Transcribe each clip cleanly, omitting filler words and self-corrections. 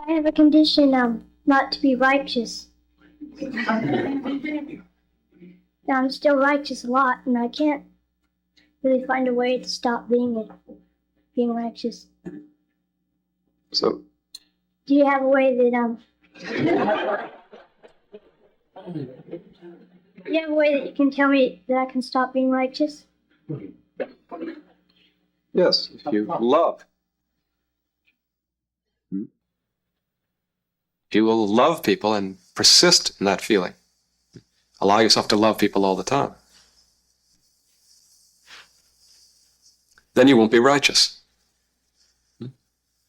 I have a condition, not to be righteous. Now, I'm still righteous a lot, and I can't really find a way to stop being righteous. So, do you have a way that do you have a way that you can tell me that I can stop being righteous? yes, if you love. You will love people and persist in that feeling. Allow yourself to love people all the time. Then you won't be righteous.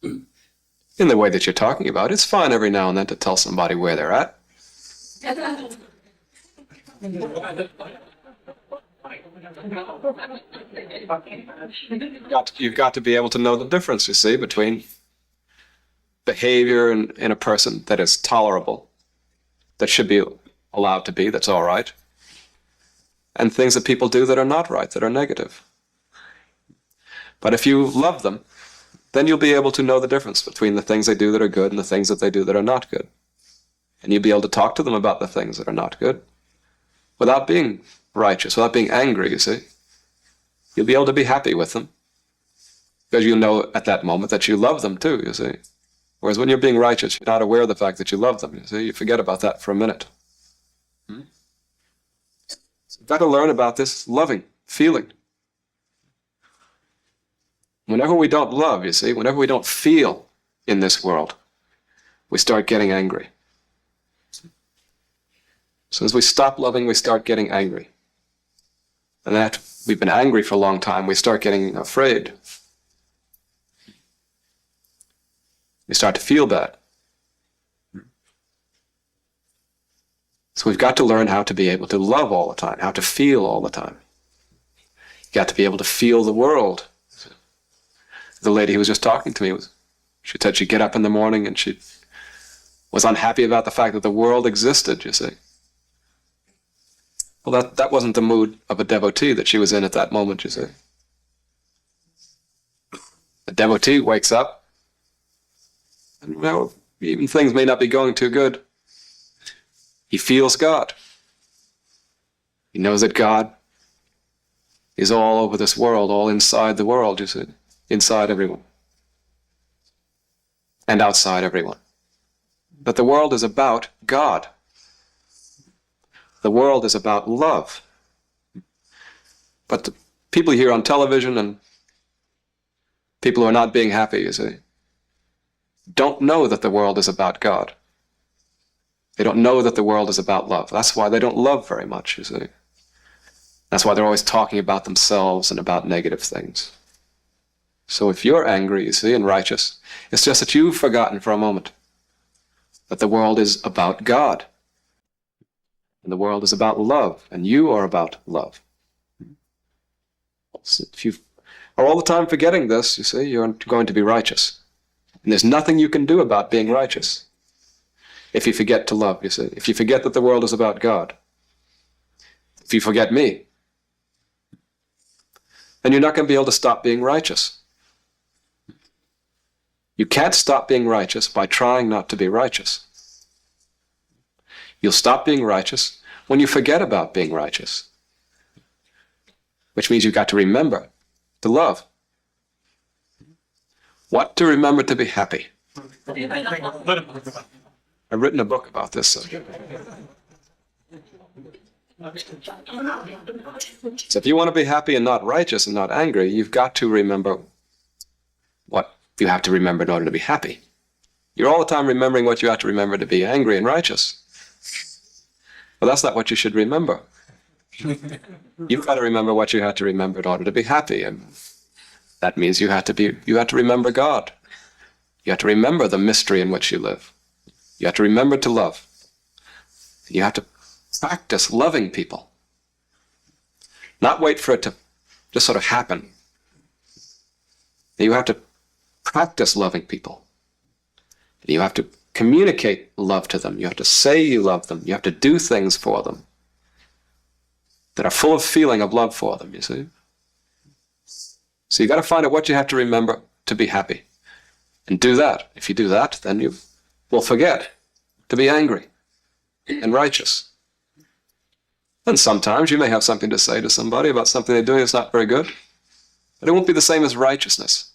In the way that you're talking about, it's fine every now and then to tell somebody where they're at. You've got to be able to know the difference, you see, between behavior in a person that is tolerable, that should be allowed to be, that's all right, and things that people do that are not right, that are negative. But if you love them, then you'll be able to know the difference between the things they do that are good and the things that they do that are not good. And you'll be able to talk to them about the things that are not good without being righteous, without being angry, you see. You'll be able to be happy with them because you know at that moment that you love them too, you see. Whereas when you're being righteous, you're not aware of the fact that you love them, you see. You forget about that for a minute. So you've got to learn about this loving feeling. Whenever we don't love, you see, whenever we don't feel in this world, we start getting angry. As soon as we stop loving, we start getting angry. And that we've been angry for a long time, we start getting afraid. We start to feel bad. So we've got to learn how to be able to love all the time, how to feel all the time. You've got to be able to feel the world. The lady who was just talking to me, she said she'd get up in the morning and she was unhappy about the fact that the world existed, you see. Well, that wasn't the mood of a devotee that she was in at that moment, you see. The devotee wakes up, and well, even things may not be going too good. He feels God. He knows that God is all over this world, all inside the world, you see. Inside everyone. And outside everyone. But the world is about God. The world is about love. But the people you hear on television and people who are not being happy, you see, don't know that the world is about God. They don't know that the world is about love. That's why they don't love very much, you see. That's why they're always talking about themselves and about negative things. So if you're angry, you see, and righteous, it's just that you've forgotten for a moment that the world is about God. And the world is about love, and you are about love. So if you are all the time forgetting this, you see, you're going to be righteous. And there's nothing you can do about being righteous if you forget to love, you see. If you forget that the world is about God. If you forget me, then you're not going to be able to stop being righteous. You can't stop being righteous by trying not to be righteous. You'll stop being righteous when you forget about being righteous, which means you've got to remember to love. What to remember to be happy. I've written a book about this subject. So if you want to be happy and not righteous and not angry, you've got to remember what you have to remember in order to be happy. You're all the time remembering what you have to remember to be angry and righteous. Well, that's not what you should remember. You've got to remember what you have to remember in order to be happy, and that means you have to remember God. You have to remember the mystery in which you live. You have to remember to love. You have to practice loving people. Not wait for it to just sort of happen. You have to practice loving people. You have to communicate love to them. You have to say you love them. You have to do things for them that are full of feeling of love for them, you see. So you got to find out what you have to remember to be happy. And do that. If you do that, then will forget to be angry and righteous. And sometimes you may have something to say to somebody about something they're doing that's not very good, but it won't be the same as righteousness.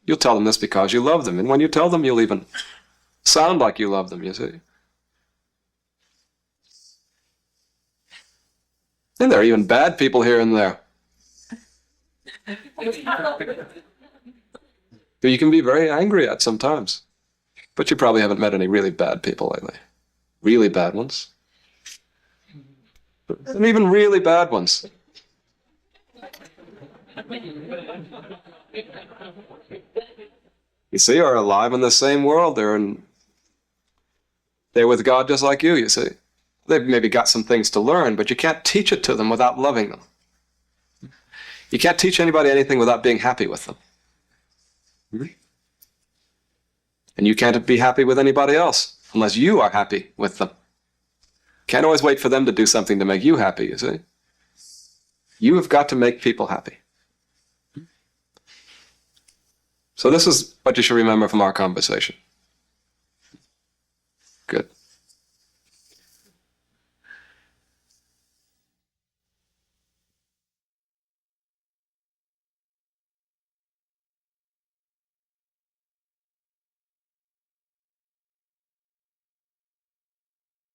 You'll tell them this because you love them, and when you tell them, you'll even sound like you love them, you see. And there are even bad people here and there. Who you can be very angry at sometimes. But you probably haven't met any really bad people lately. Really bad ones. And even really bad ones. You see, are alive in the same world. They're with God just like you see. They've maybe got some things to learn, but you can't teach it to them without loving them. You can't teach anybody anything without being happy with them. And you can't be happy with anybody else unless you are happy with them. Can't always wait for them to do something to make you happy, you see. You have got to make people happy. So this is what you should remember from our conversation. Good.